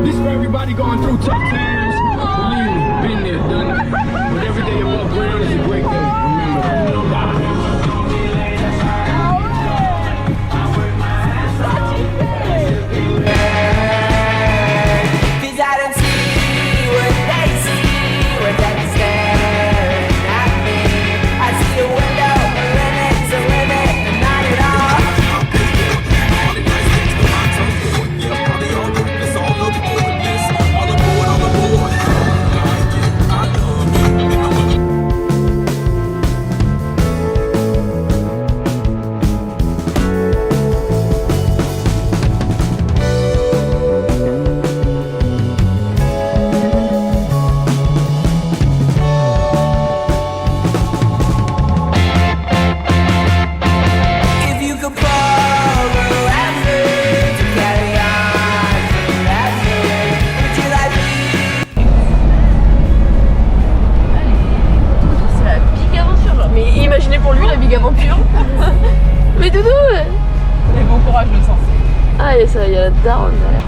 This for everybody going through tough times. Believe me, been there, done it. But every day above ground is a great day. Remember that. Mais Doudou Et bon courage le sens. Ah et ça, il y a la daronne derrière.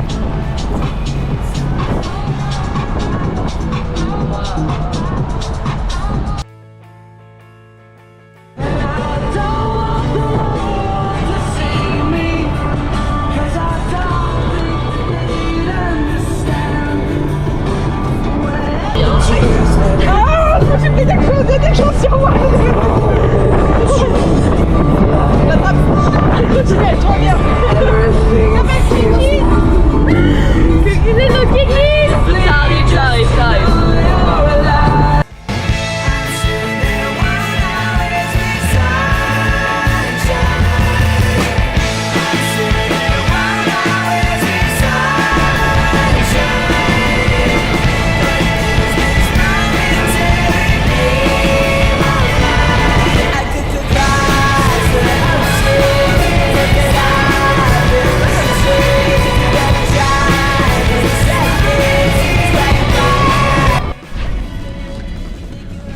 Ah, j'ai pris des choses sur moi. Continue, elle trop bien. Ça arrive.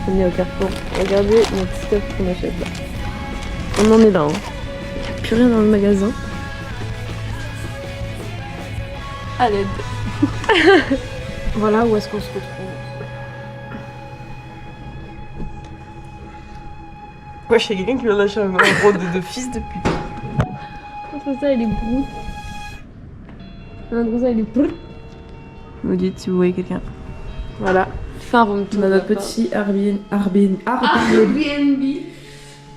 On est au Carrefour. Regardez notre stuff qu'on achète là. On en est là. Hein. Il n'y a plus rien dans le magasin. À l'aide. Voilà où est-ce qu'on se retrouve. Moi, je suis quelqu'un qui vient lâcher un gros de fils de pute. Entre ça et les brous. Entre ça et les brous. Vous dites si vous voyez quelqu'un. Voilà. Fais un room tour. On a notre petit Airbnb.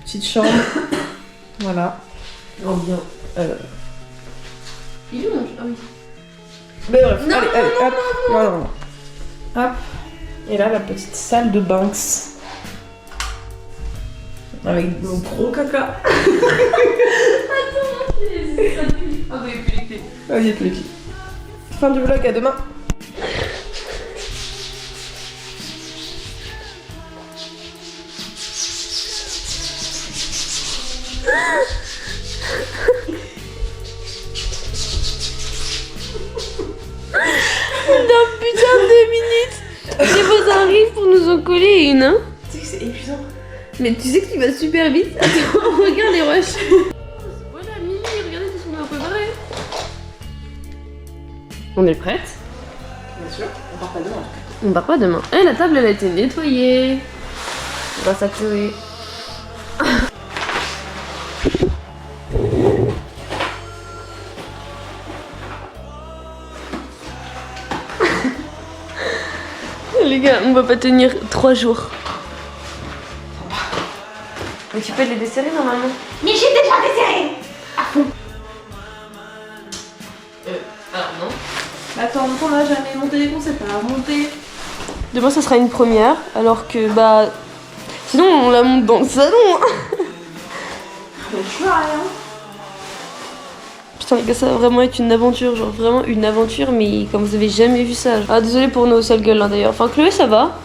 Petite chambre. Voilà. On vient. Il est où mon Ah oui. Mais bref, allez, hop. Non. Hop. Et là, la petite salle de Banks. Avec mon gros caca. Ah bah il y a plus les clés. Ah, il y a plus les clés. Fin du vlog, à demain. Dans putain de 2 minutes, les beaux arrivent pour nous en coller une, hein. Tu sais que c'est épuisant. Mais tu sais que tu vas super vite. Attends, regarde les rushs. Voilà, Mimi, regardez tout ce qu'on a préparé. On est prête? Bien sûr, on part pas demain. On part pas demain. Eh, la table, elle a été nettoyée. Grâce à Chloé. Les gars, on va pas tenir 3 jours. Mais tu peux les desserrer normalement. Mais j'ai déjà desserré. Alors non. Attends, on n'a jamais monté les ponts, c'est pas à monter. Demain, ça sera une première, alors que bah... Sinon, on la monte dans le salon. Mais tu vois rien. Putain les gars, ça va vraiment être une aventure, genre vraiment une aventure, mais comme vous avez jamais vu ça. Ah désolé pour nos sales gueules hein, d'ailleurs. Enfin Chloé ça va.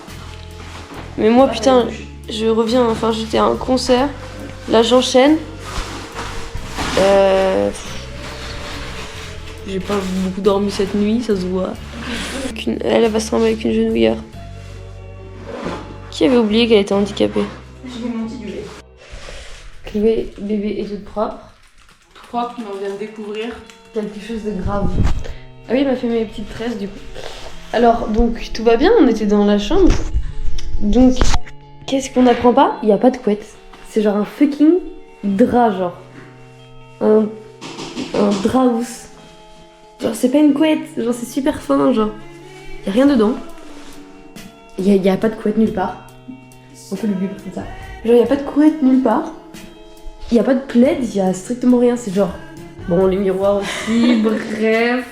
Mais moi putain, je reviens, enfin j'étais à un concert. Là j'enchaîne. J'ai pas beaucoup dormi cette nuit, ça se voit. Elle va se rendre avec une genouillère. Qui avait oublié qu'elle était handicapée? J'ai mon petit duvet. Chloé, bébé est toute propre. Propre, mais on vient de découvrir. Quelque chose de grave. Ah oui, elle m'a fait mes petites tresses du coup. Alors, donc, tout va bien, on était dans la chambre. Donc, qu'est-ce qu'on n'apprend pas? Il n'y a pas de couette. C'est genre un fucking drap, genre. Un drap housse. Genre, c'est pas une couette, genre, c'est super fin, genre. Y a rien dedans. Y a pas de couette nulle part. On peut le bulle comme ça. Genre, y a pas de couette nulle part. Y a pas de plaid, y a strictement rien. C'est genre. Bon, les miroirs aussi, bref.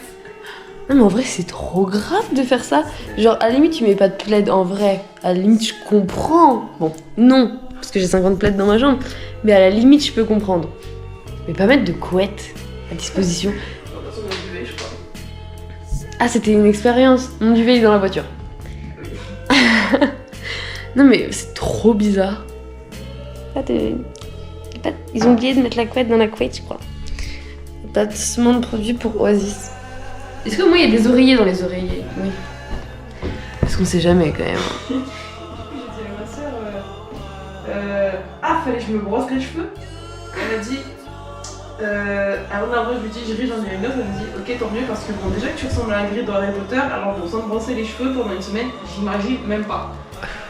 Non, mais en vrai, c'est trop grave de faire ça. Genre, à la limite, tu mets pas de plaid en vrai. À la limite, je comprends. Bon, non, parce que j'ai 50 plaids dans ma chambre. Mais à la limite, je peux comprendre. Mais pas mettre de couette à disposition. Ah, c'était une expérience. Mon duvet est dans la voiture. Non, mais c'est trop bizarre. Ils ont oublié de mettre la couette dans la couette, je crois. Placement de produit pour Oasis. Est-ce que moi, il y a des oreillers dans les oreillers? Oui. Parce qu'on sait jamais quand même. J'ai dit à ma soeur, fallait que je me brosse les cheveux. Elle m'a dit, alors après je lui dis, j'en ai une autre, elle me dit, ok tant mieux parce que bon déjà que tu ressembles à Ingrid dans Harry Potter, alors bon sans te brosser les cheveux pendant une semaine, j'imagine même pas.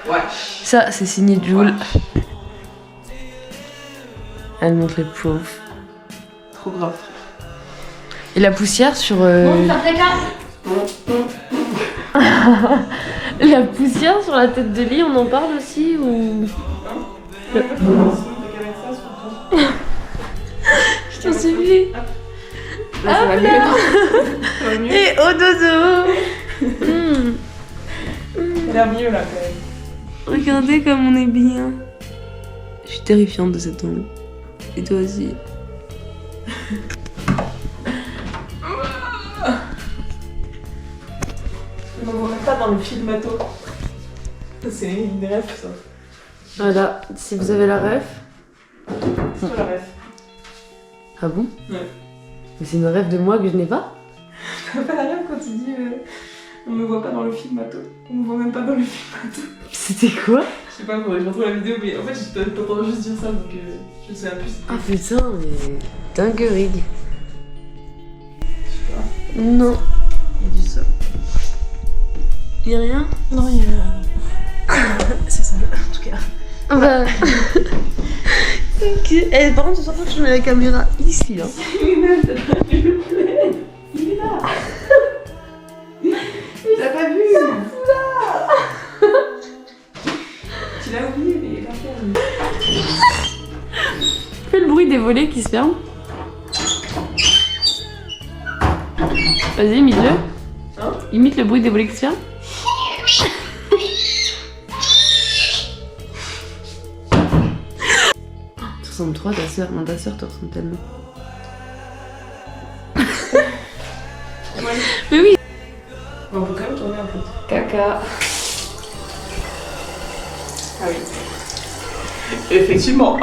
Ouais. Ça, c'est signé Jules. Elle montre les pauvres. Trop grave. Et la poussière sur... Bon, ça fait La poussière sur la tête de lit, on en parle aussi ou... Je t'en supplie. Là, ça va mieux. Ça va mieux. Et au dodo. Ça a l'air mieux là quand même. Regardez comme on est bien. Je suis terrifiante de cet angle. Et toi aussi. Je ne me vois même pas dans le filmato. C'est une rêve ça. Voilà, si vous avez la ref. C'est quoi la rêve? Ah bon? Ouais. Mais c'est une rêve de moi que je n'ai pas? T'as pas la rêve quand tu dis on me voit pas dans le filmato? On me voit même pas dans le filmato. C'était quoi? Je sais pas, faudrait que je retrouve la vidéo, mais en fait t'entends juste dire ça donc je sais plus. Ah putain, mais... dinguerie. Je sais pas. Non. Il y a du sol. Y'a rien? Non, il y a. C'est ça, en tout cas. Ah bah... Ok. Eh, par contre, ce soir, faut que je mets la caméra ici, hein. Il est là. T'as pas vu? Tu l'as oublié, mais il est pas ferme. Fais le bruit des volets qui se ferment. Vas-y, imite-le. Hein? Imite le bruit des volets qui se ferment. 63, ta soeur. Non, ta soeur te ressemble tellement. Ouais. Mais oui. Bon, on peut quand même tourner un peu. Caca. Ah oui. Effectivement.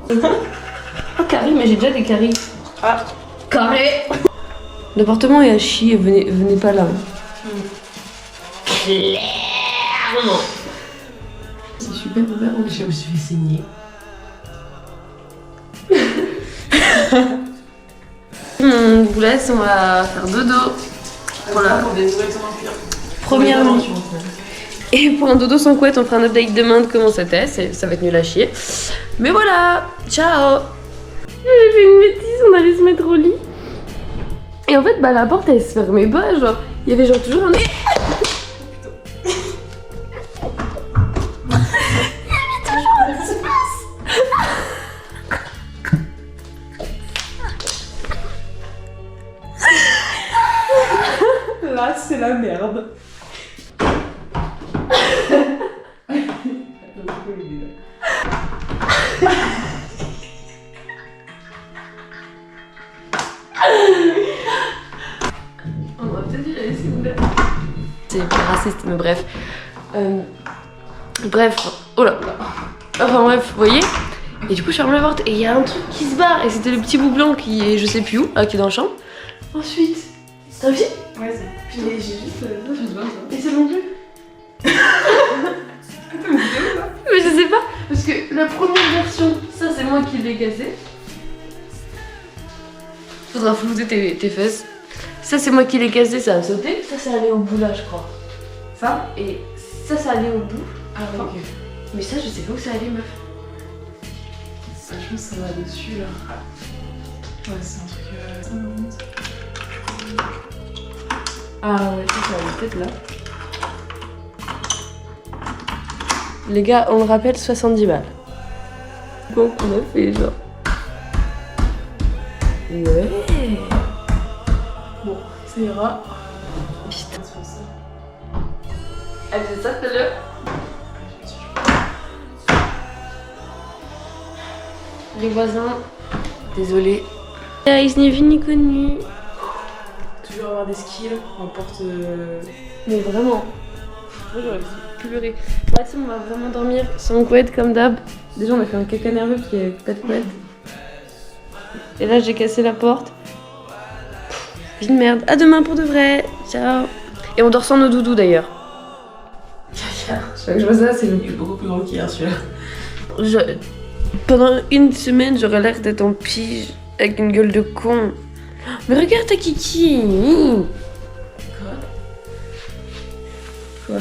Oh, Carrie, mais j'ai déjà des caries. Ah. Carré. L'appartement est à chier, venez pas là. Clairement. C'est super ouvert. Je me suis fait saigner. On vous laisse, on va faire dodo. Voilà. Pour des nouvelles en cuir. Première nuit. Et pour un dodo sans couette, on fera un update demain de comment c'était. Ça va être nul à chier. Mais voilà, ciao. J'ai fait une bêtise, on allait se mettre au lit. Et en fait, bah la porte elle se fermait pas, genre. Il y avait genre toujours un... Là, c'est la merde. On va peut-être y aller, s'il vous plaît. C'est raciste, mais bref. Bref, oh là. Enfin bref, vous voyez. Et du coup, je ferme la porte et il y a un truc qui se barre. Et c'était le petit bout blanc qui est je sais plus où, qui est dans la chambre. Ensuite, t'as vu? Ouais, j'ai juste. Non, je me souviens de Et c'est non plus. Mais je sais pas, parce que la première version, ça c'est moi qui l'ai cassé. Faudra flouter tes fesses. Ça c'est moi qui l'ai cassé, ça a sauté. Ça allait au bout là, je crois. ça. Et ça allait au bout. Ah, ouais, ok. Mais ça, je sais pas où ça allait, meuf. Ça, je pense que ça va dessus là. Ouais, c'est un truc. Ça me remonte. Ah ouais, ça allait peut-être là. Les gars, on le rappelle, 70 balles. Donc on a fait genre. Ouais. Bon, ça ira. Putain. On va faire ça. Allez, c'est ça, fais-le. Les voisins, désolé. Ils n'est vu ni connu. Toujours avoir des skills en porte. Mais vraiment. Moi j'aurais pleurer. Bah, tu sais, on va vraiment dormir sans couette comme d'hab. Déjà, on a fait un caca nerveux parce qu'il n'y avait pas de couette. Et là, j'ai cassé la porte. Vie de merde. À demain pour de vrai. Ciao. Et on dort sans nos doudous d'ailleurs. Chaque que je vois ça, c'est beaucoup plus grand qu'hier celui-là. Pendant une semaine, j'aurais l'air d'être en pige avec une gueule de con. Mais regarde ta kiki. Quoi?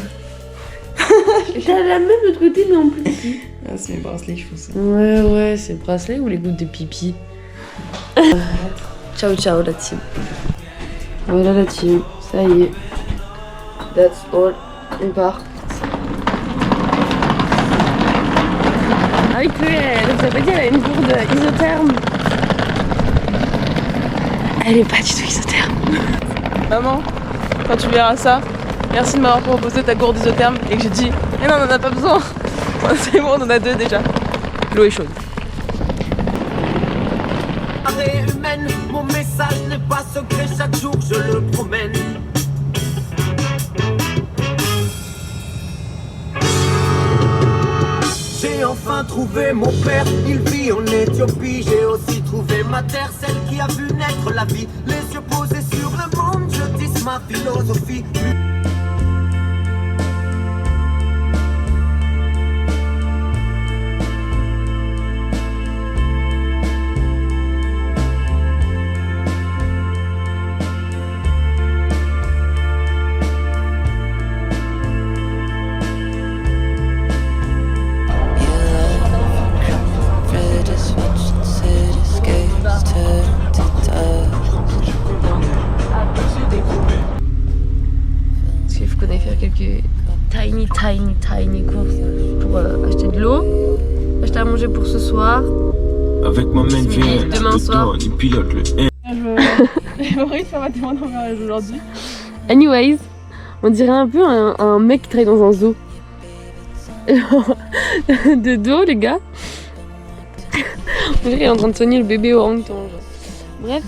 T'as la même de l'autre côté, mais en plus petit. Ah, c'est mes bracelets qui font ça. Ouais, c'est le bracelet ou les gouttes de pipi. Ciao, ciao la team. Voilà la team, ça y est. That's all. On part. Ah oui, elle vous avez dit, elle a une gourde isotherme. Elle est pas du tout isotherme. Maman, quand tu verras ça, merci de m'avoir proposé ta gourde isotherme et que j'ai dit mais non, on en a pas besoin. C'est bon, on en a deux déjà. L'eau est chaude. Humaine, mon message n'est pas secret, chaque jour je le promène. J'ai enfin trouvé mon père, il vit en Éthiopie. J'ai aussi trouvé ma terre, celle qui a vu naître la vie. Les yeux posés sur le monde, je tisse ma philosophie. Parce qu'il faut qu'on aille faire quelques tiny courses pour acheter de l'eau, acheter à manger pour ce soir. Avec ma main vient, Demain soir. il pilote le J'ai pas envie de faire ma demande en mariage aujourd'hui. Anyways, on dirait un peu un mec qui travaille dans un zoo. De dos, les gars. On dirait qu'il est en train de soigner le bébé orang-outan. Genre. Bref.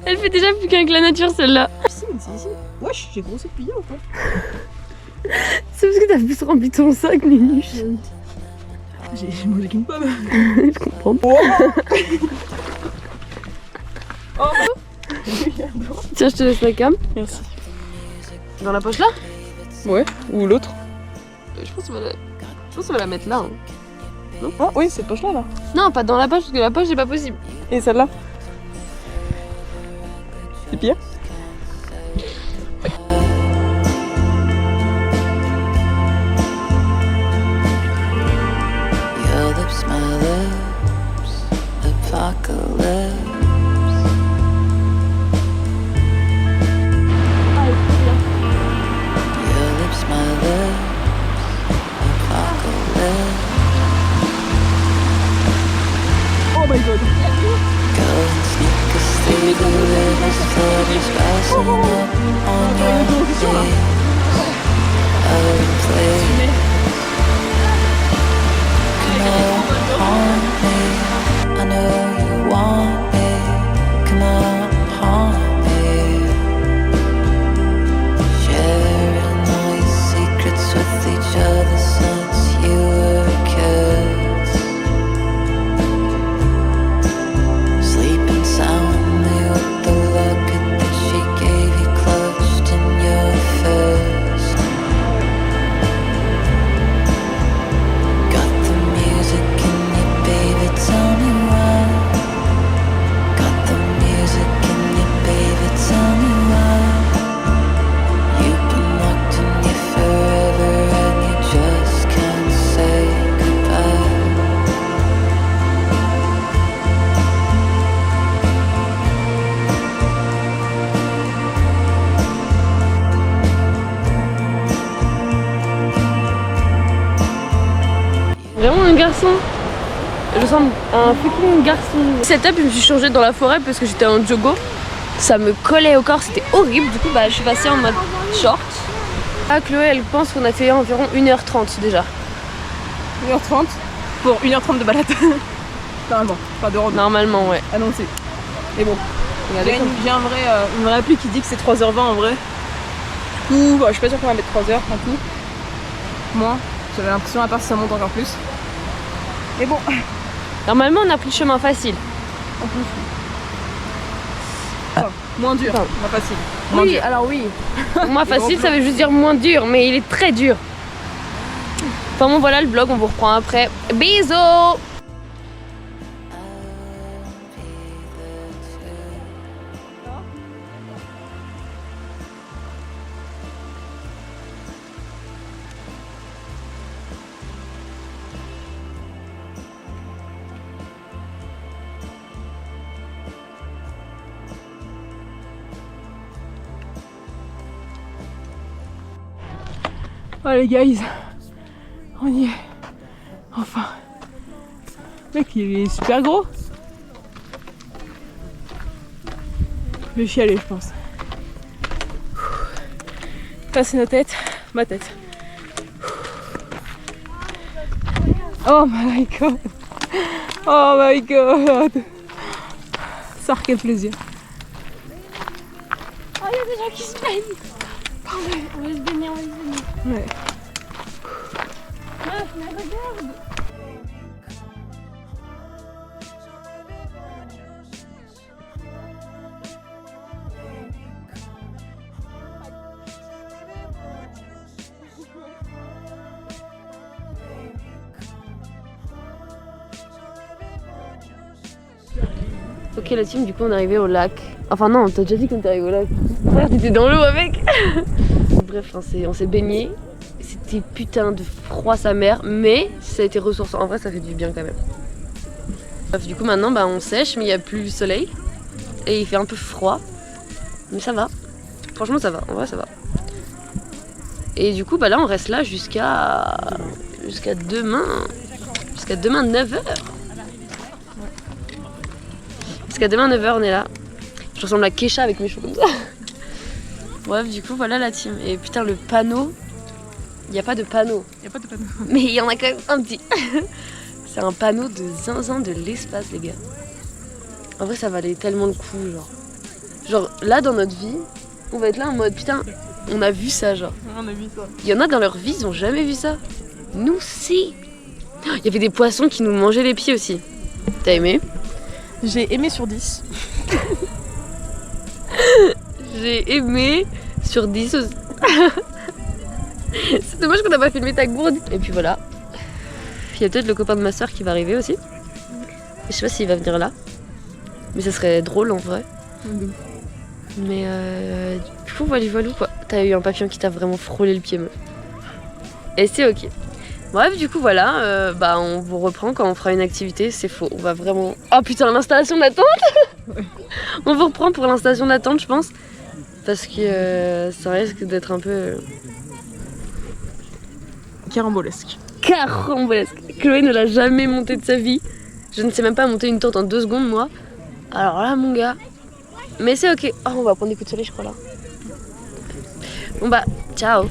Elle fait déjà plus qu'un avec la nature, celle-là. Si, c'est ici. Wesh, j'ai grossi depuis hier ou pas? C'est parce que t'as plus rempli ton sac, Nénuche. J'ai mangé qu'une pomme. Je comprends. Tiens, je te laisse la cam. Merci. Dans la poche là? Ouais, ou l'autre. Je pense qu'on va la mettre là. Hein. Ah oui, cette poche-là, là. Non, pas dans la poche, parce que la poche, c'est pas possible. Et celle-là? C'est pire? Your lips, my lips, apocalypse. Your lips, my lips, apocalypse. Oh my god. Go and sneak us through the rivers, flooders rising up on your knees. Out of place. Come on, haunt me. I know you want me. Come on, haunt me. Vraiment un garçon. Je ressemble à un fucking garçon. Cette étape, je me suis changée dans la forêt parce que j'étais en jogo. Ça me collait au corps, c'était horrible. Du coup, bah, je suis passée en mode short. Ah, Chloé, elle pense qu'on a fait environ 1h30 déjà. 1h30 pour 1h30 de balade. Normalement, pas de rando. Normalement, ouais. Annoncé. Mais bon, Regardez j'ai comme- une vraie appli qui dit que c'est 3h20 en vrai. Du coup, bah, je suis pas sûre qu'on va mettre 3h en tout. Moi, j'avais l'impression à part si ça monte encore plus. Mais bon, Normalement, on a pris le chemin facile. en plus. Enfin, moins dur, Enfin. pas facile. Moins Oui, dur. alors oui. Pour moi, facile, ça veut juste dire moins dur, mais il est très dur. Enfin bon, voilà le vlog, on vous reprend après. Bisous! Allez guys, on y est. Enfin. Mec, il est super gros. Je vais chialer, je pense. Passer nos têtes, ma tête. Oh my god. Oh my god. Ça, quel plaisir. Oh, il y a des gens qui se baignent! On va se baigner, on va se baigner. Ouais. Meuf, mais regarde! Ok la team, du coup on est arrivé au lac. Enfin non, t'as déjà dit qu'on était arrivé au lac. Frère, t'étais dans l'eau avec. Bref, on s'est baigné. C'était putain de froid sa mère, mais ça a été ressourçant. En vrai, ça fait du bien quand même. Bref, du coup maintenant bah, on sèche, mais il n'y a plus le soleil. Et il fait un peu froid. Mais ça va. Franchement ça va, en vrai ça va. Et du coup bah là on reste là jusqu'à demain. Jusqu'à demain 9h. Jusqu'à demain 9h on est là. Je ressemble à Kesha avec mes cheveux comme ça. Bref, du coup voilà la team. Et putain le panneau, il n'y a pas de panneau. Y'a pas de panneau. Mais il y en a quand même un petit. C'est un panneau de zinzin de l'espace les gars. En vrai ça valait tellement le coup genre. Genre là dans notre vie, on va être là en mode putain, on a vu ça genre. On a vu ça. Il y en a dans leur vie, ils ont jamais vu ça. Nous si. Il y avait des poissons qui nous mangeaient les pieds aussi. T'as aimé? J'ai aimé sur 10. J'ai aimé sur 10 aussi. C'est dommage qu'on n'a pas filmé ta gourde. Et puis voilà. Il y a peut-être le copain de ma soeur qui va arriver aussi. Je sais pas s'il va venir là. Mais ça serait drôle en vrai. Mais du coup voilà quoi. T'as eu un papillon qui t'a vraiment frôlé le pied meuf. Et c'est ok. Bref du coup voilà, bah on vous reprend quand on fera une activité, c'est faux, on va vraiment... Oh putain l'installation d'attente. Ouais. On vous reprend pour l'installation d'attente je pense. Parce que ça risque d'être un peu... Carambolesque. carambolesque. Chloé ne l'a jamais monté de sa vie. Je ne sais même pas monter une tente en 2 secondes moi. Alors là mon gars. Mais c'est ok. Oh on va prendre des coups de soleil je crois là. Bon bah ciao.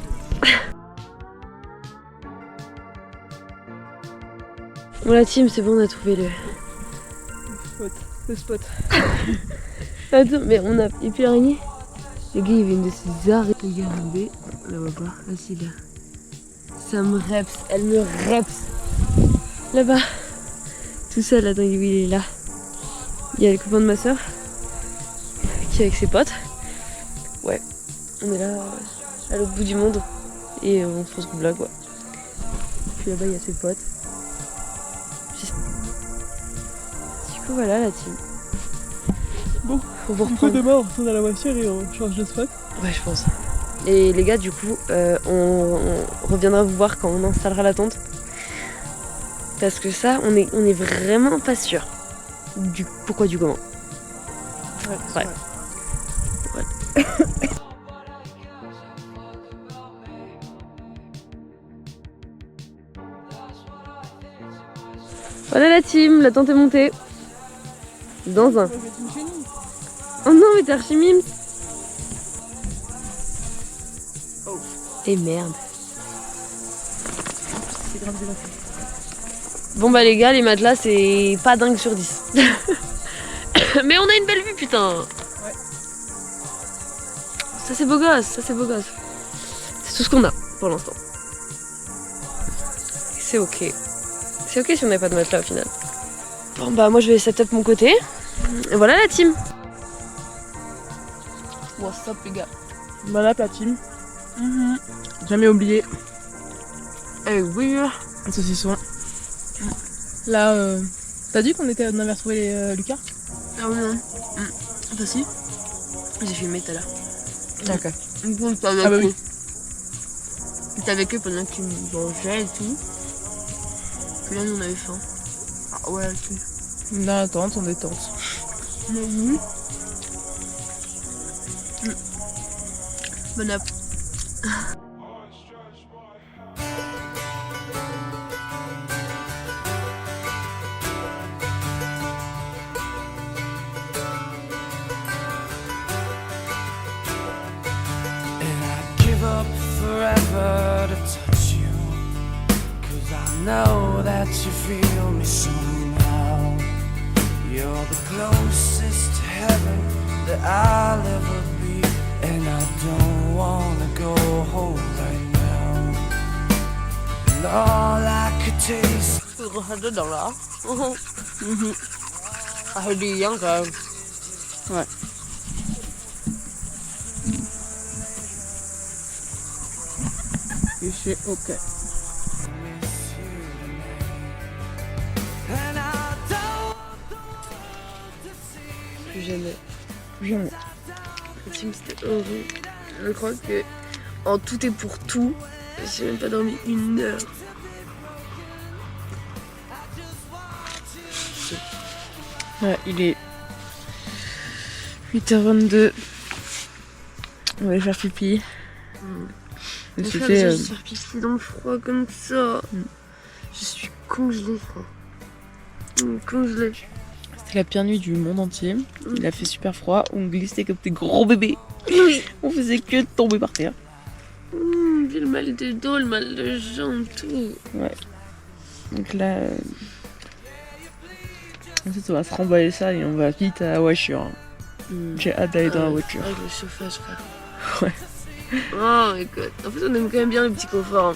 Bon la team c'est bon on a trouvé Le spot. Attends mais on a... Et puis l'araignée. Les gars il y avait une de ces araignées. Regardez. On la voit pas. Ah si là. Ça me reps. Elle me reps. Là-bas. Tout seul, attends, oui, il est là. Il y a le copain de ma soeur qui est avec ses potes. Ouais, on est là à l'autre bout du monde et on se retrouve là quoi. Puis là-bas il y a ses potes. Du coup voilà la team. Bon, faut vous du coup reprendre. demain on retourne à la voiture et on change de spot. Ouais je pense. Et les gars du coup on reviendra vous voir quand on installera la tente. Parce que ça on est vraiment pas sûr du pourquoi du comment. Ouais. Voilà la team, la tente est montée. Dans un. Oh non, mais t'es archi mimes. Et merde. Bon bah les gars, les matelas c'est pas dingue sur 10. Mais on a une belle vue putain. Ouais. Ça c'est beau gosse, ça c'est beau gosse. C'est tout ce qu'on a pour l'instant. C'est ok. C'est ok si on n'a pas de matelas au final. Bon bah moi je vais setup mon côté. Et voilà la team. What's up les gars. Voilà la team. Jamais oublié. Eh oui. Un saucisson. Là, t'as dit qu'on avait retrouvé Lucas? Ah oui non. Bah si. J'ai filmé tout à l'heure. D'accord. Bon, t'es avec Ah bah eux. oui. T'es avec eux pendant qu'ils mangeaient et tout. Puis là nous on avait faim. Ah ouais ok. Dans la tente, en détente. Bon app. And I'd give up forever to touch you, 'cause I know that you feel me somehow. You're the closest to heaven that I'll ever be, and I don't wanna go home right now. And all I could taste. Faut rentrer dedans là. Ça fait du bien quand même. Ouais. Et c'est ok. Plus jamais. Jamais. Le team c'était horrible. Je crois que en tout et pour tout, j'ai même pas dormi 1 heure. Ouais, il est 8h22. On va aller faire pipi. Et Je c'était, vais faire pipi dans le froid comme ça. Je suis congelée, frère. Congelée. C'était la pire nuit du monde entier. Il a fait super froid. On glissait comme des gros bébés. Oui. On faisait que de tomber par terre. J'ai le mal de dos, le mal de jambes, tout. Donc là, ensuite on va se remballer ça et on va vite à la voiture. J'ai hâte d'aller dans la voiture. Avec le chauffage, frère. Ouais. Oh, écoute. En fait, on aime quand même bien les petits conforts.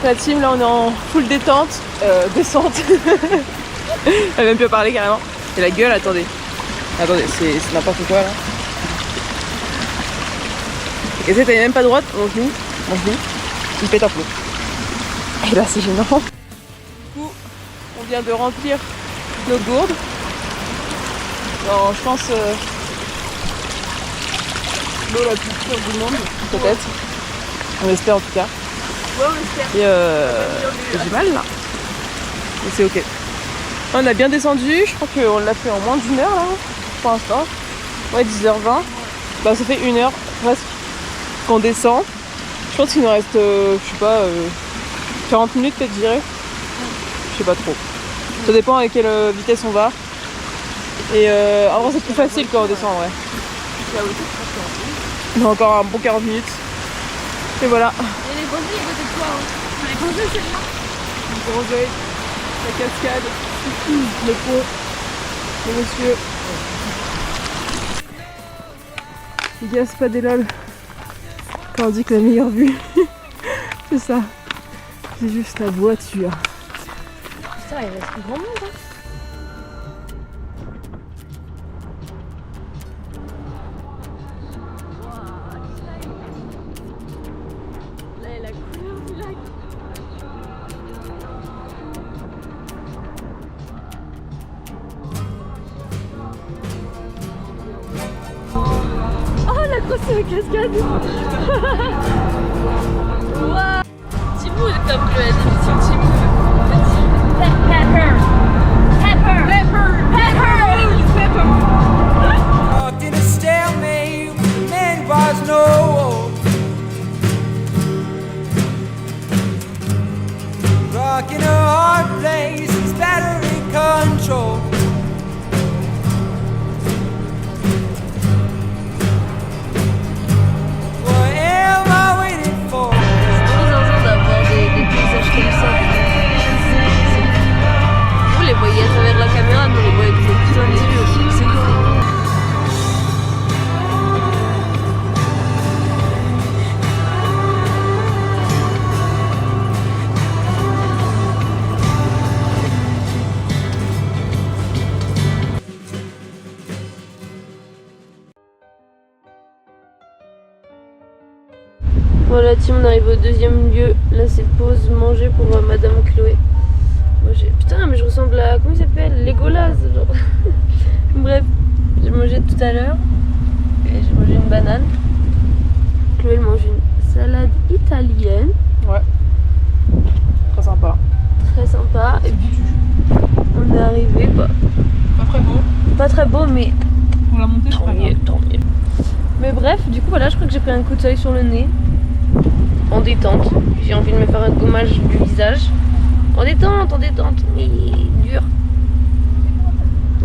La team, là on est en full détente, descente. Elle a même plus à parler carrément. Et la gueule, attendez. Attendez, c'est n'importe quoi là. Et cette elle est même pas droite, mange-nous, il pète un plomb. Et là c'est gênant. Du coup, on vient de remplir nos gourdes. Alors, je pense l'eau la plus pure du monde, peut-être. On espère en tout cas. Ouais, on espère. Et j'ai mal là. Mais c'est ok. On a bien descendu, je crois qu'on l'a fait en moins d'1 heure là, pour l'instant. Ouais, 10h20. Bah ça fait 1 heure presque qu'on descend. Je pense qu'il nous reste, je sais pas, 40 minutes peut-être, je dirais. Je sais pas trop. Ça dépend à quelle vitesse on va. Et en vrai c'est plus facile quand on descend, ouais. On a encore un bon 40 minutes. Et voilà. Il y a les bronzés à côté de toi. Hein. Les bronzés, c'est là. Le bronzé, la cascade, le pont, le monsieur. Les gars, c'est pas des lol. Quand on dit que la meilleure vue, c'est ça. C'est juste la voiture. Putain, il reste plus grand monde. Hein. grosse cascade. Wow. Timou est top, le émission Timou. Walked in a stalemate with many bars, no walls. Rock in a hard place, it's battery control. What am I waiting for? Trop zinzin d'avoir des paysages comme ça. Vous les voyez à travers la caméra, mais on les voit avec nos putains des yeux aussi. C'est cool. Voilà team, on arrive au deuxième lieu. Là c'est pause manger pour Madame Chloé. Moi j'ai... Putain mais je ressemble à... Comment il s'appelle? Legolas genre. Bref, j'ai mangé tout à l'heure. Et j'ai mangé une banane. Chloé elle mange une salade italienne. Ouais. Très sympa. Très sympa. Et puis on est arrivé quoi. Pas très beau. Pas très beau mais Pour la montée, tant mieux, tant mieux. Mais bref, du coup voilà, je crois que j'ai pris un coup de soleil sur le nez. En détente. J'ai envie de me faire un gommage du visage. En détente, mais dur.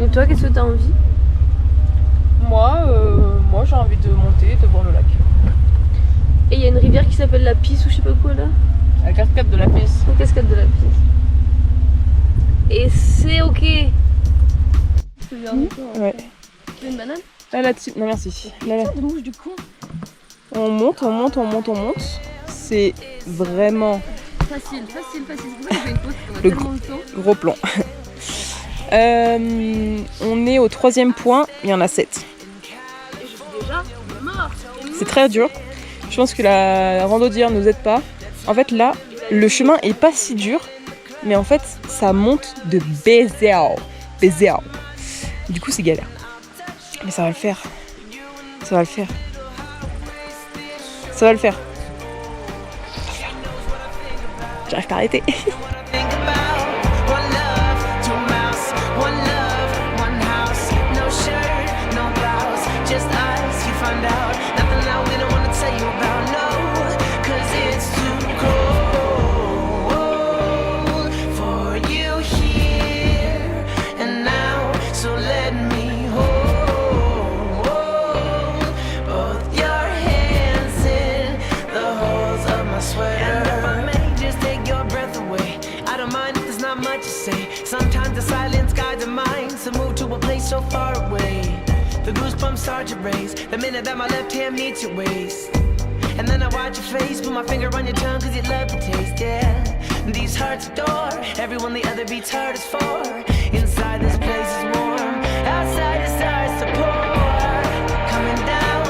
Et toi, qu'est-ce que t'as envie? Moi j'ai envie de monter, de voir le lac. Et il y a une rivière qui s'appelle la Pisse ou je sais pas quoi là. La cascade de la Pisse. La cascade de la Pisse. Et c'est ok. Ouais. Tu veux une banane? Là, non merci. Là. De mouche du con. On monte. C'est vraiment Facile. C'est pour ça que j'ai une pause. On a Le tellement de temps. gros plan. On est au 3e point, il y en a 7. Et je suis déjà mort. C'est très dur. Je pense que la rando d'hier ne nous aide pas. En fait là, le chemin est pas si dur, mais en fait ça monte de bézéo. Du coup c'est galère. Mais ça va le faire. J'arrive pas à arrêter. Think about one love, two mouths, one love, one house, no shirt, no blouse, just us. You find out nothing that we don't wanna tell you about, no, 'cause it's too cold for you here and now. So let me hold both your hands in the holes of my sweater. Sometimes the silence guides our minds to move to a place so far away. The goosebumps start to raise the minute that my left hand meets your waist. And then I watch your face, put my finger on your tongue 'cause you love the taste, yeah. These hearts adore everyone the other beats hardest for. Inside this place is warm, outside it starts to pour. Coming down,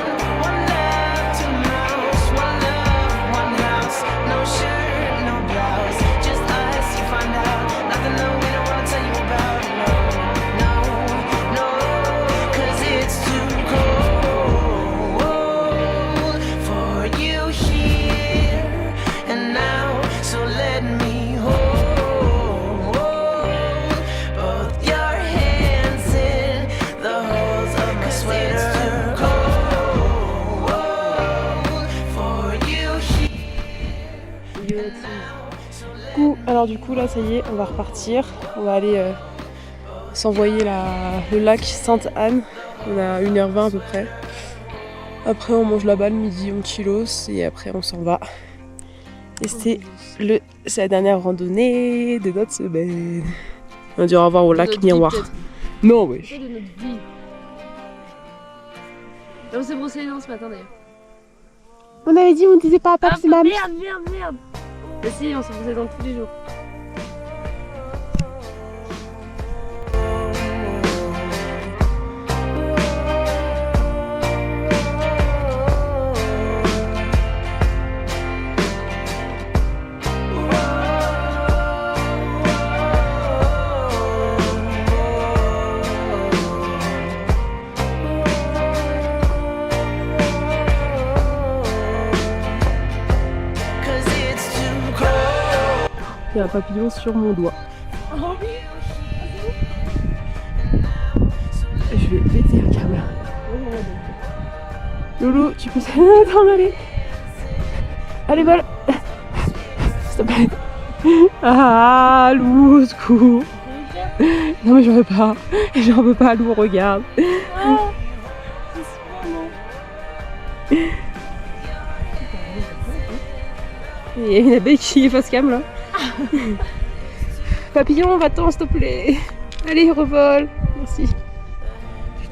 one love, two mouths, one love, one house, no shirt, no blouse, just us. You find out nothing that we don't wanna tell you about, no, 'cause it's too cold for you here and now. So let me hold both your hands in the holes of my sweater. It's too cold for you here and now. Alors du coup là ça y est, on va repartir. On va aller s'envoyer le lac Sainte-Anne. On a 1h20 à peu près. Après on mange là-bas le midi, on chillos et après on s'en va. Et c'est la dernière randonnée de notre semaine. On dit au revoir au lac Miroir. Non oui. De notre vie. On s'est brossé les dents ce matin d'ailleurs. On avait dit on disait pas à papa c'est mamie. Merde. Mais si, on s'est brossé les dents tous les jours. Il y a un papillon sur mon doigt. Je vais péter un câble. Loulou, tu peux t'en aller. Allez, vol. S'il te plaît. Ah, Lou, au secours. Non mais j'en veux pas. J'en veux pas, Lou, regarde. Il y a une abeille qui est face cam là. Papillon, va-t'en s'il te plaît. Allez, revole. Merci.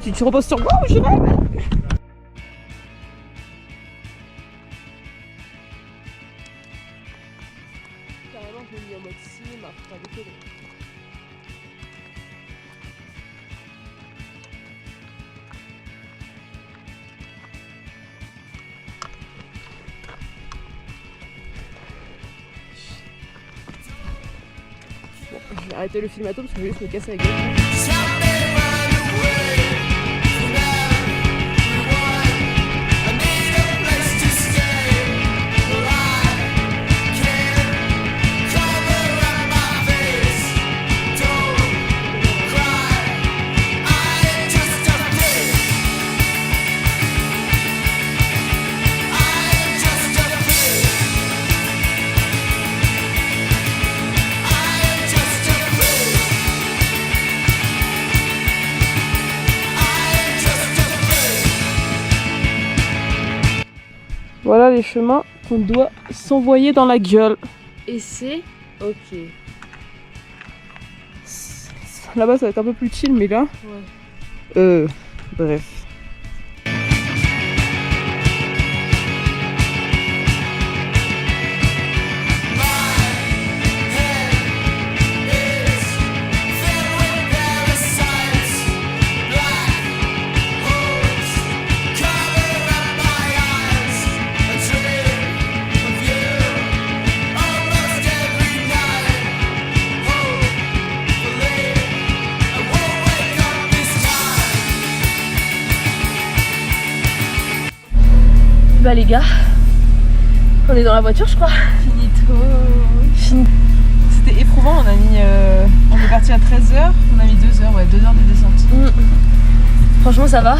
Tu reposes sur moi ou je rêve? Carrément, je l'ai mis en mode sim, faut pas déconner. Bon, je vais arrêter le filmato parce que je vais juste me casser la gueule. Voilà les chemins qu'on doit s'envoyer dans la gueule. Et c'est ok. Là-bas ça va être un peu plus chill, mais là... Ouais. Bref. Bah les gars, on est dans la voiture je crois. Finito. C'était éprouvant, on est parti à 13h, on a mis 2 heures, ouais, 2 heures de descente. Franchement ça va.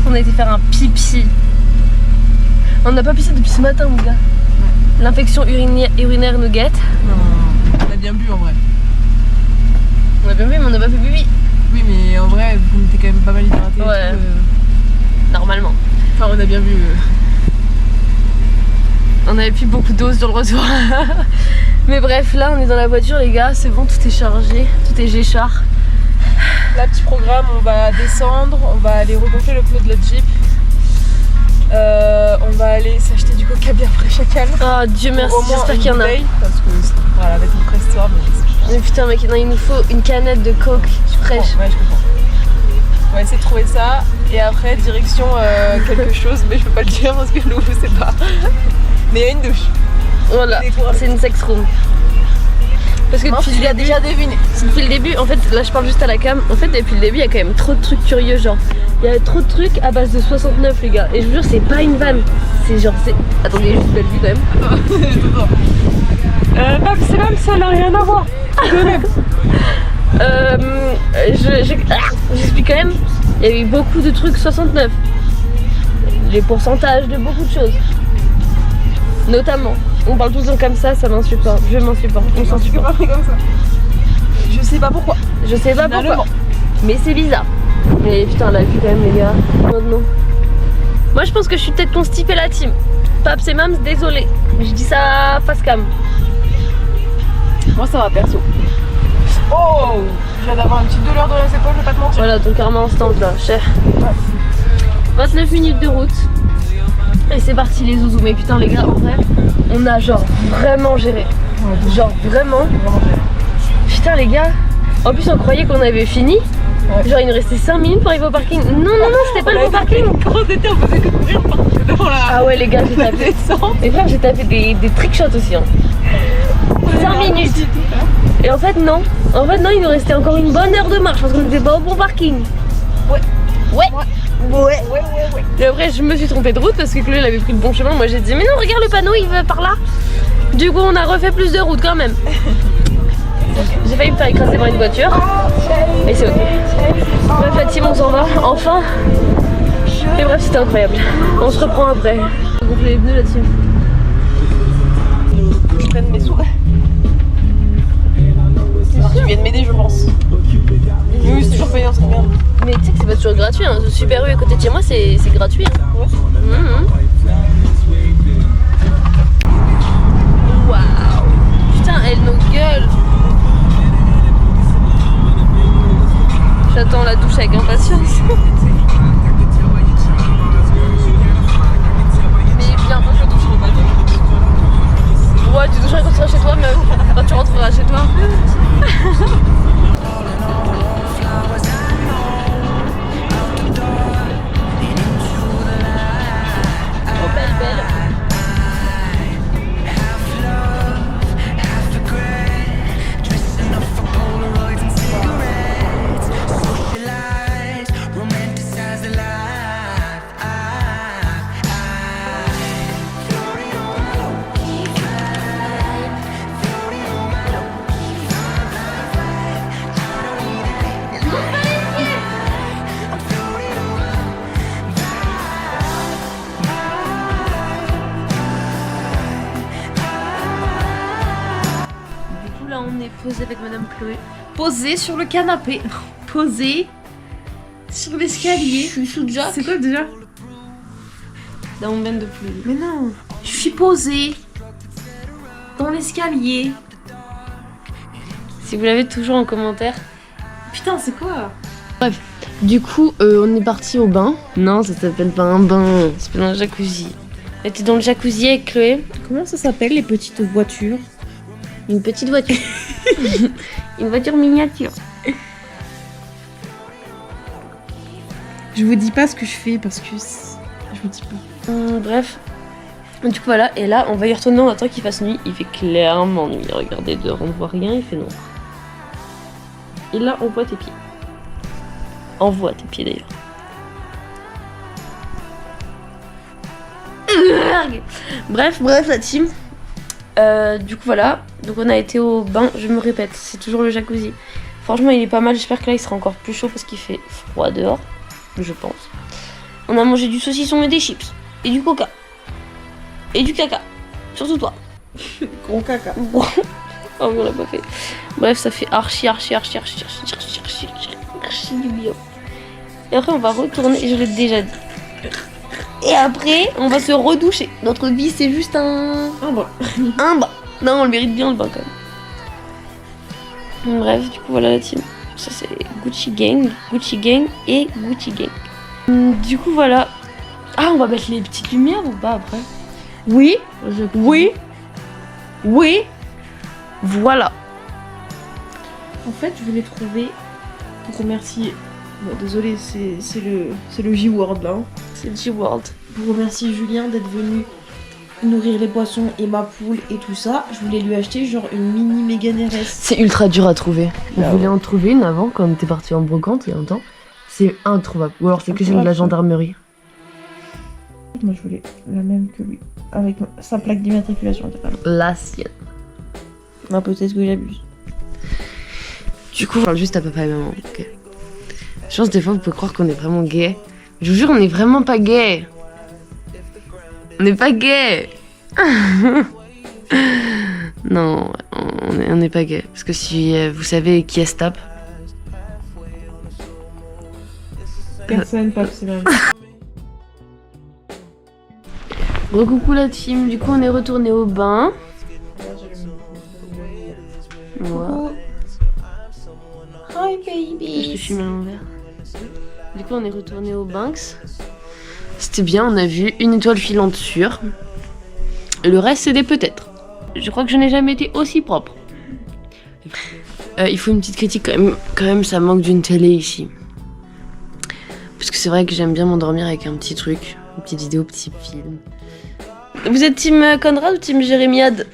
On a été faire un pipi. On n'a pas pissé depuis ce matin mon gars. Ouais. L'infection urinaire nous guette. Non, on a bien bu en vrai. On a bien bu mais on n'a pas fait pipi. Oui mais en vrai, on était quand même pas mal hydraté. Ouais. Normalement. Enfin on a bien bu. On avait plus beaucoup d'eau sur le retour. Mais bref, là on est dans la voiture les gars, c'est bon, tout est chargé, tout est G-char. Là petit programme, on va descendre, on va aller regonfler le pneu de la Jeep. On va aller s'acheter du coca bien frais chacal. Oh Dieu merci, j'espère qu'il y en a. Parce que voilà, avec une vraie histoire, mais putain mec, non, il nous faut une canette de coke fraîche. Ouais, je comprends. On va essayer de trouver ça et après direction quelque chose, mais je peux pas le dire parce que Lou je sais pas. Mais il y a une douche. Voilà, c'est une sex room. Parce que depuis il a déjà deviné. Depuis le début, en fait, là je parle juste à la cam. En fait, depuis le début, il y a quand même trop de trucs curieux. Genre, il y a trop de trucs à base de 69, les gars. Et je vous jure, c'est pas une vanne. C'est genre, c'est. Attendez, juste belle vue quand même. C'est même ça n'a rien à voir. J'explique quand même. Il y a eu beaucoup de trucs 69. Les pourcentages de beaucoup de choses. Notamment. On parle tout le temps comme ça m'insupporte. Je m'insupporte. On s'insupporte. Comme ça. Je sais pas pourquoi. Je sais pas pourquoi. Mais c'est bizarre. Mais putain, la vue quand même, les gars. Maintenant. Moi, je pense que je suis peut-être constipée la team. Paps et Mams, désolé. Je dis ça face cam. Moi, ça va perso. Oh, je viens d'avoir une petite douleur dans les épaules, je vais pas te mentir. Voilà, ton karma instant là, cher. 29 minutes de route. Et c'est parti les zouzous. Mais putain les gars, en vrai, on a genre vraiment géré. Genre vraiment. Putain les gars. En plus on croyait qu'on avait fini. Ouais. Genre il nous restait 5 minutes pour arriver au parking. Non, c'était pas le bon parking. Quand on était, on faisait que courir devant la... Ah ouais les gars, j'ai tapé. Et frère, j'ai tapé des trickshots aussi. Hein. 5 minutes. Et en fait non, il nous restait encore une bonne heure de marche parce qu'on n'était pas au bon parking. Ouais. Et après je me suis trompée de route parce que Chloé elle avait pris le bon chemin. Moi j'ai dit mais non regarde le panneau il va par là. Du coup on a refait plus de route quand même. J'ai failli me faire écraser par une voiture. Et c'est ok. Bref, la team, on s'en va. Enfin. Mais bref, c'était incroyable. On se reprend après. Gonfler les pneus, la team. Je prenne mes sous. Tu viens de m'aider, je pense. Oui, c'est toujours payant, c'est bien. Mais tu sais que c'est pas toujours gratuit. Hein. Ce Super U à côté de chez moi, c'est gratuit. Hein. Waouh. Putain, elle nos gueules. J'attends la douche avec impatience. Mais bientôt je doucherai pas. Ouais, tu doucheras quand tu seras chez toi, meuf. Quand tu rentreras chez toi. Oh, belle, belle. Posé avec Madame Chloé. Posé sur le canapé. Posé sur l'escalier. Je suis sous Jack. C'est quoi déjà? Dans mon bain de poulet. Mais non. Je suis posée dans l'escalier. Si vous l'avez toujours en commentaire. Putain, c'est quoi? Bref, du coup, on est parti au bain. Non, ça s'appelle pas un bain, ça s'appelle un jacuzzi. On était dans le jacuzzi avec Chloé. Comment ça s'appelle les petites voitures? Une petite voiture. Une voiture miniature. Je vous dis pas ce que je fais parce que je vous dis pas. Bref. Du coup voilà, et là on va y retourner en attendant qu'il fasse nuit. Il fait clairement nuit. Regardez dehors, on ne voit rien, il fait noir. Et là on voit tes pieds. On voit tes pieds d'ailleurs. Bref la team. Du coup voilà, donc on a été au bain, je me répète, c'est toujours le jacuzzi. Franchement il est pas mal, j'espère que là il sera encore plus chaud parce qu'il fait froid dehors, je pense. On a mangé du saucisson et des chips, et du coca, et du caca, surtout toi. Gros caca. Oh on l'a pas fait. Bref ça fait archi du bien. Et après on va retourner, je l'ai déjà dit. Et après, on va se redoucher. Notre vie, c'est juste un bain. Un bain. Non, on le mérite bien, le bain, quand même. Bref, du coup, voilà la team. Ça, c'est Gucci Gang et Gucci Gang. Du coup, voilà. Ah, on va mettre les petites lumières ou pas, après? Oui. Voilà. En fait, je voulais trouver pour remercier. Bon, désolé, c'est le J-Word là. C'est J-World. Pour remercier Julien d'être venu nourrir les poissons et ma poule et tout ça, je voulais lui acheter genre une mini Mégane RS. C'est ultra dur à trouver. On voulait en trouver une avant quand on était parti en brocante il y a un temps. C'est introuvable. Ou alors c'est que c'est de la gendarmerie. Moi je voulais la même que lui. Avec sa plaque d'immatriculation. La sienne. Non, peut-être que j'abuse. Du coup, on parle juste à papa et maman. Ok. Je pense des fois vous pouvez croire qu'on est vraiment gay. Je vous jure, on est vraiment pas gay. On n'est pas gay. Non, on n'est pas gay. Parce que si vous savez qui est tape. Personne, pas c'est même. Recoucou la team, du coup on est retourné au bain. Wow. Hi Je te baby. filme à l'envers. Du coup on est retourné au Banks. C'était bien, on a vu une étoile filante sûre. Le reste c'est des peut-être. Je crois que je n'ai jamais été aussi propre. Il faut une petite critique quand même ça manque d'une télé ici. Parce que c'est vrai que j'aime bien m'endormir avec un petit truc, une petite vidéo, petit film. Vous êtes team Conrad ou team Jérémiade?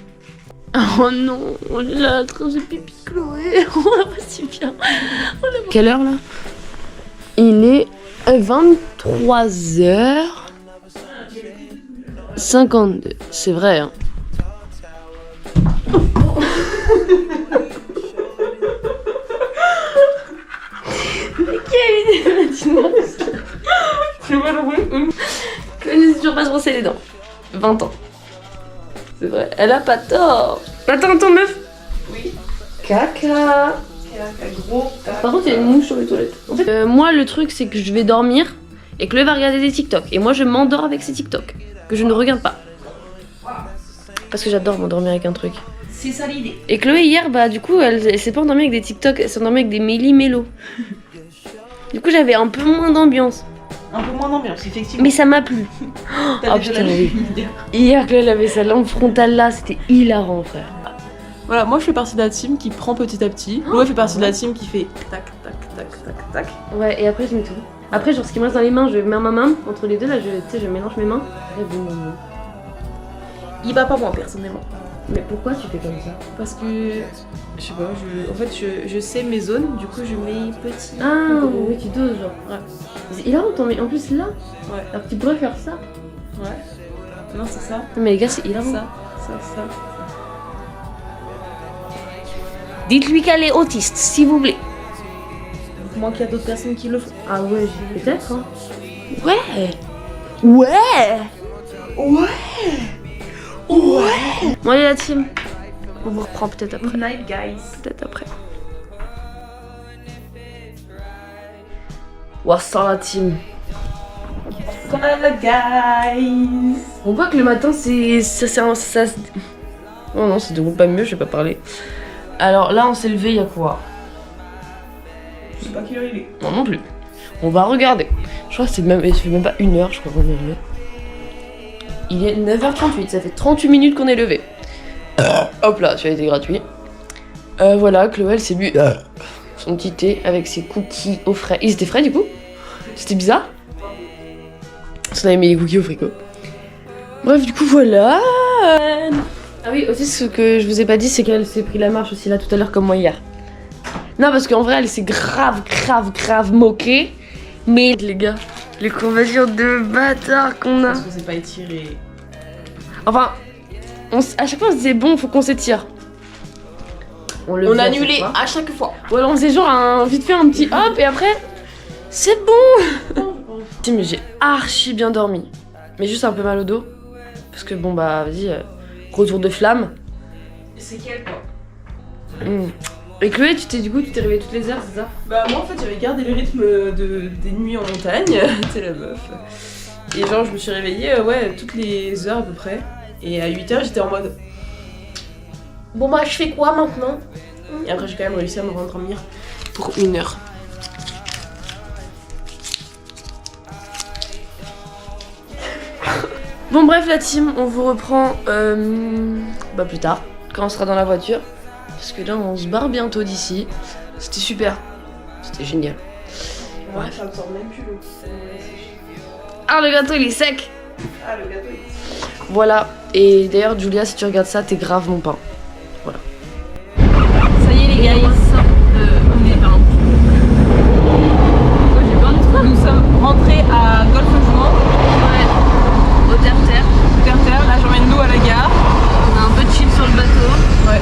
Oh non, oh là, train de pipi Chloé, on va pas si bien. Quelle heure là? Il est 23h52. C'est vrai, hein. tranquillement. Chloé ne sait toujours pas se brosser les dents. 20 ans. C'est vrai, elle a pas tort. Attends, meuf. Oui. Caca. Gros. Par contre, il y a une mouche sur les toilettes. En fait, moi, le truc, c'est que je vais dormir et Chloé va regarder des TikTok. Et moi, je m'endors avec ces TikTok que je ne regarde pas. Parce que j'adore m'endormir avec un truc. C'est ça l'idée. Et Chloé, hier, bah, du coup, elle s'est pas endormie avec des TikTok, elle s'est endormie avec des méli-mélo. Du coup, j'avais un peu moins d'ambiance. Un peu moins d'ambiance, effectivement. Mais ça m'a plu. T'avais Oh de putain, la oui. lumière. Hier, Chloé, elle avait sa lampe frontale là, c'était hilarant, frère. Voilà, moi je fais partie de la team qui prend petit à petit. Chloé fait partie de la team qui fait tac, tac, tac, tac, tac. Ouais, et après, je mets tout. Après, genre, ce qui me reste dans les mains, je mets ma main entre les deux, là, tu sais, je mélange mes mains. Après, boum, boum, boum. Il va pas moi personnellement. Mais pourquoi tu fais comme ça? Parce que, je sais pas, en fait je sais mes zones, du coup je mets petit. Ah, gros. oui, tu doses, genre. Ouais. C'est hilarant, t'en mets en plus là. Ouais. Alors que tu pourrais faire ça. Ouais. Non, c'est ça, Non, mais les gars, c'est hilarant. ça. Dites-lui qu'elle est autiste, s'il vous plaît. Moi qu'il y a d'autres personnes qui le font. Ah ouais, peut-être, hein. Ouais. Ouais. Bon, allez, la team. On vous reprend peut-être après. Good night, guys. Peut-être après. Ouah, sans la team. Voilà, guys. On voit que le matin, ça. Oh non, ça déroule pas mieux, je vais pas parler. Alors là, on s'est levé, il y a quoi? Je sais pas qui heure il est. Non, non plus. On va regarder. Je crois que ça fait même pas 1 heure, je crois qu'on est levé. Il est 9h38, ça fait 38 minutes qu'on est levé. Hop là, tu as été gratuit. Voilà, Chloé, elle s'est bu son petit thé avec ses cookies au frais. Ils étaient frais du coup? C'était bizarre. Parce qu'on avait mis les cookies au frigo. Bref, du coup, voilà. Ah oui, aussi, ce que je vous ai pas dit, c'est qu'elle s'est pris la marche aussi là tout à l'heure, comme moi hier. Non, parce qu'en vrai, elle s'est grave moquée. Mais les gars, les courbatures de bâtard qu'on a. Parce qu'on s'est pas étiré. Enfin, à chaque fois on se disait bon, faut qu'on s'étire. On On a annulé à chaque fois. Ou alors on faisait genre vite fait un petit hop et après, c'est bon. Si, mais j'ai archi bien dormi. Mais juste un peu mal au dos. Parce que bon bah vas-y, retour de flamme. C'est quel quoi? Et Chloé, tu t'es réveillée toutes les heures, c'est ça? Bah moi en fait j'avais gardé le rythme des nuits en montagne, t'es la meuf. Et genre je me suis réveillée toutes les heures à peu près. Et à 8h j'étais en mode bon bah je fais quoi maintenant? Et après j'ai quand même réussi à me rendormir pour 1 heure. Bon bref la team, on vous reprend plus tard, quand on sera dans la voiture. Parce que là on se barre bientôt d'ici. C'était super. C'était génial. Ouais, ça me sort même plus l'eau. Ah le gâteau il est sec. Ah le gâteau il est... Voilà. Et d'ailleurs Julia, si tu regardes ça, t'es grave mon pain. Voilà. Ça y est les gars, on est dans... Nous sommes rentrés à Golfe-Juan. Ouais. Au terre-terre. Terre-terre, là j'emmène nous à la gare. On a un peu de chill sur le bateau. Ouais.